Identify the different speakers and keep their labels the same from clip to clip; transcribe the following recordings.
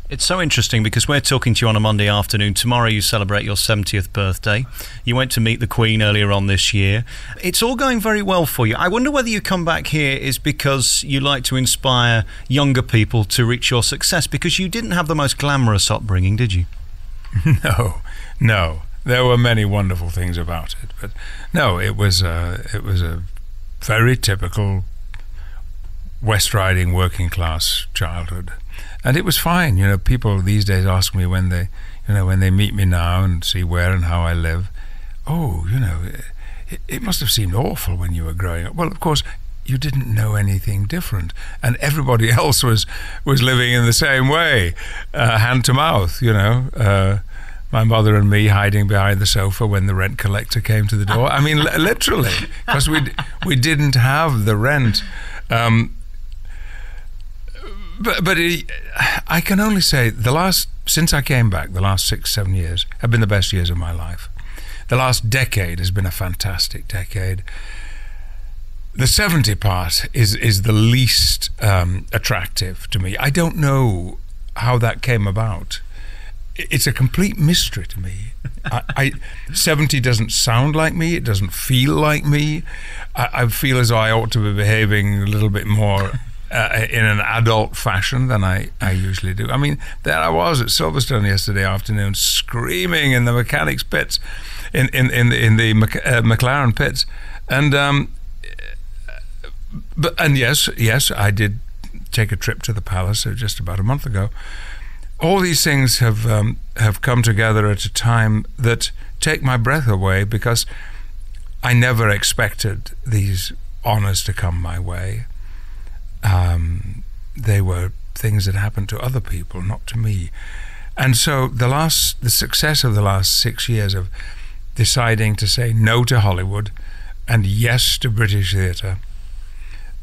Speaker 1: It's so interesting because we're talking to you on a Monday afternoon. Tomorrow you celebrate your 70th birthday. You went to meet the Queen earlier on this year. It's all going very well for you. I wonder whether you come back here is because you like to inspire younger people to reach your success, because you didn't have the most glamorous upbringing, did you?
Speaker 2: No. There were many wonderful things about it, but no, it was a very typical West Riding working class childhood. And it was fine. People these days ask me when they meet me now and see where and how I live, it must have seemed awful when you were growing up. Well, of course, you didn't know anything different, and everybody else was living in the same way, hand to mouth. My mother and me hiding behind the sofa when the rent collector came to the door. I mean, literally, because we didn't have the rent. But I can only say since I came back, the last 6-7 years have been the best years of my life. The last decade has been a fantastic decade. The 70 part is the least attractive to me. I don't know how that came about. It's a complete mystery to me. 70 doesn't sound like me. It doesn't feel like me. I feel as though I ought to be behaving a little bit more in an adult fashion than I usually do. I mean, there I was at Silverstone yesterday afternoon, screaming in the mechanics pits, in the McLaren pits, and yes, I did take a trip to the Palace just about a month ago. All these things have come together at a time that take my breath away, because I never expected these honours to come my way. They were things that happened to other people, not to me. And so the success of the last 6 years of deciding to say no to Hollywood and yes to British theatre,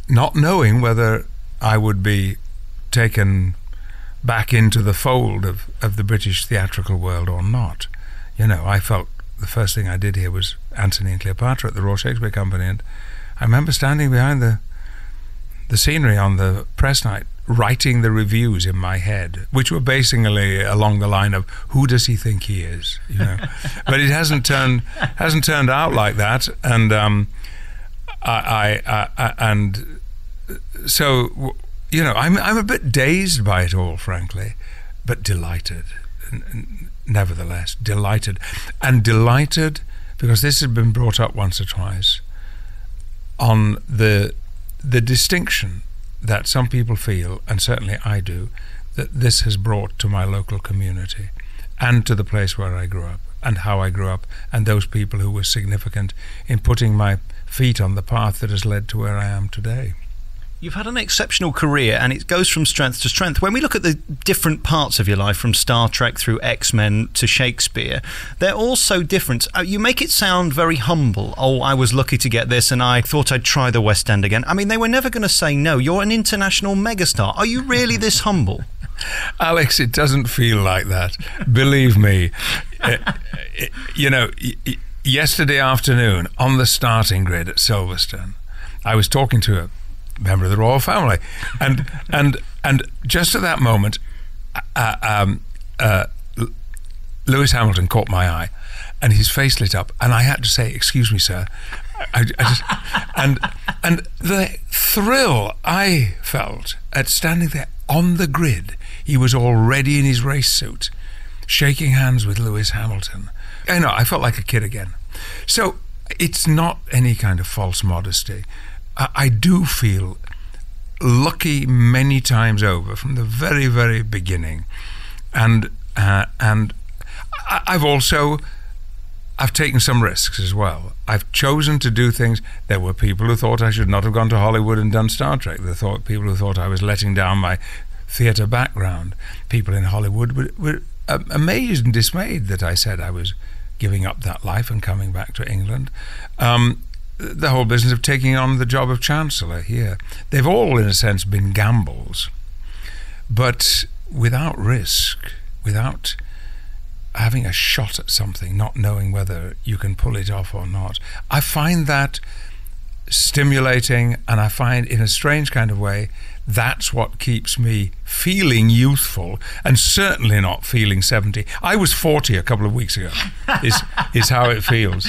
Speaker 2: not knowing whether I would be taken back into the fold of the British theatrical world or not. I felt the first thing I did here was Antony and Cleopatra at the Royal Shakespeare Company, and I remember standing behind the scenery on the press night, writing the reviews in my head, which were basically along the line of, who does he think he is? But it hasn't turned out like that, and so I'm a bit dazed by it all, frankly, but delighted, nevertheless, delighted because this has been brought up once or twice on the distinction that some people feel, and certainly I do, that this has brought to my local community and to the place where I grew up and how I grew up, and those people who were significant in putting my feet on the path that has led to where I am today.
Speaker 1: You've had an exceptional career, and it goes from strength to strength. When we look at the different parts of your life, from Star Trek through X-Men to Shakespeare, they're all so different. You make it sound very humble. Oh, I was lucky to get this, and I thought I'd try the West End again. I mean, they were never going to say no. You're an international megastar. Are you really this humble?
Speaker 2: Alex, it doesn't feel like that. Believe me. Yesterday afternoon, on the starting grid at Silverstone, I was talking to a member of the royal family, and just at that moment, Lewis Hamilton caught my eye, and his face lit up, and I had to say, "Excuse me, sir." I just and the thrill I felt at standing there on the grid. He was already in his race suit, shaking hands with Lewis Hamilton. I felt like a kid again. So it's not any kind of false modesty. I do feel lucky many times over from the very, very beginning, and I've taken some risks as well. I've chosen to do things. There were people who thought I should not have gone to Hollywood and done Star Trek. People who thought I was letting down my theatre background. People in Hollywood were amazed and dismayed that I said I was giving up that life and coming back to England. The whole business of taking on the job of Chancellor here. They've all, in a sense, been gambles, but without risk, without having a shot at something, not knowing whether you can pull it off or not. I find that stimulating, and I find, in a strange kind of way, that's what keeps me feeling youthful and certainly not feeling 70. I was 40 a couple of weeks ago, is how it feels.